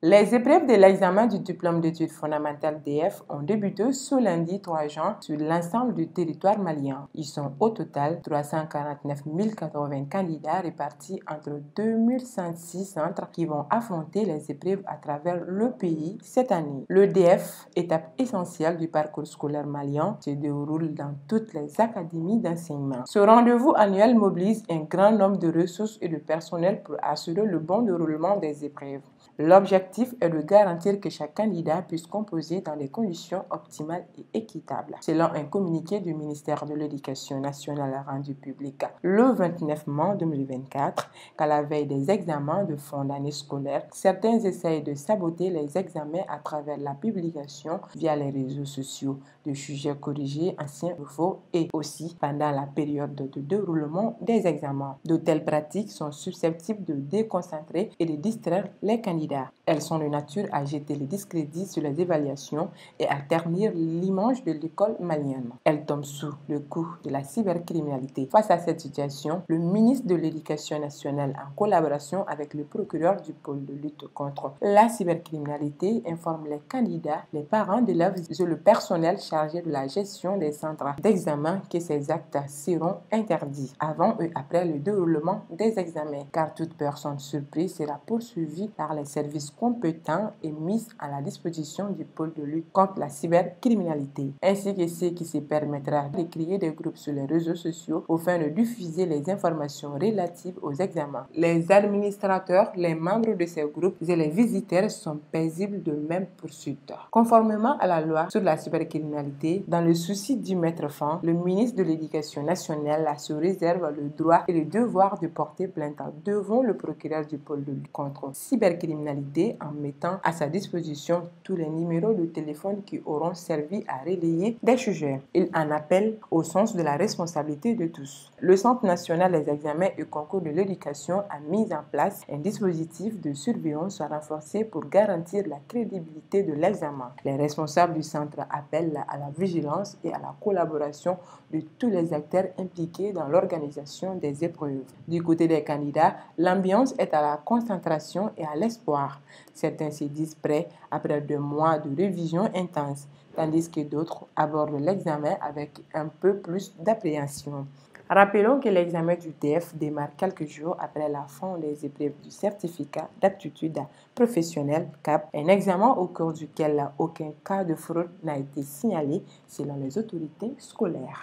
Les épreuves de l'examen du diplôme d'études fondamentales DF ont débuté ce lundi 3 juin sur l'ensemble du territoire malien. Ils sont au total 349 080 candidats répartis entre 2106 centres qui vont affronter les épreuves à travers le pays cette année. Le DF, étape essentielle du parcours scolaire malien, se déroule dans toutes les académies d'enseignement. Ce rendez-vous annuel mobilise un grand nombre de ressources et de personnel pour assurer le bon déroulement des épreuves. L'objectif est de garantir que chaque candidat puisse composer dans des conditions optimales et équitables. Selon un communiqué du ministère de l'Éducation nationale rendu public le 29 mai 2024, qu'à la veille des examens de fin d'année scolaire, certains essayent de saboter les examens à travers la publication via les réseaux sociaux de sujets corrigés, anciens, nouveaux et aussi pendant la période de déroulement des examens. De telles pratiques sont susceptibles de déconcentrer et de distraire les candidats. Elles sont de nature à jeter le discrédit sur les évaluations et à ternir l'image de l'école malienne. Elles tombent sous le coup de la cybercriminalité. Face à cette situation, le ministre de l'Éducation nationale, en collaboration avec le procureur du pôle de lutte contre la cybercriminalité, informe les candidats, les parents d'élèves et le personnel chargé de la gestion des centres d'examen que ces actes seront interdits avant et après le déroulement des examens, car toute personne surprise sera poursuivie par les services compétents et mise à la disposition du pôle de lutte contre la cybercriminalité, ainsi que ceux qui se permettra de créer des groupes sur les réseaux sociaux afin de diffuser les informations relatives aux examens. Les administrateurs, les membres de ces groupes et les visiteurs sont paisibles de même poursuite. Conformément à la loi sur la cybercriminalité, dans le souci d'y mettre fin, le ministre de l'Éducation nationale se réserve le droit et le devoir de porter plainte devant le procureur du pôle de lutte contre la cybercriminalité en mettant à sa disposition tous les numéros de téléphone qui auront servi à relayer des sujets. Il en appelle au sens de la responsabilité de tous. Le Centre national des examens et concours de l'éducation a mis en place un dispositif de surveillance renforcé pour garantir la crédibilité de l'examen. Les responsables du centre appellent à la vigilance et à la collaboration de tous les acteurs impliqués dans l'organisation des épreuves. Du côté des candidats, l'ambiance est à la concentration et à l'espoir. Certains se disent prêts après 2 mois de révision intense, tandis que d'autres abordent l'examen avec un peu plus d'appréhension. Rappelons que l'examen du DF démarre quelques jours après la fin des épreuves du certificat d'aptitude professionnelle CAP, un examen au cours duquel aucun cas de fraude n'a été signalé selon les autorités scolaires.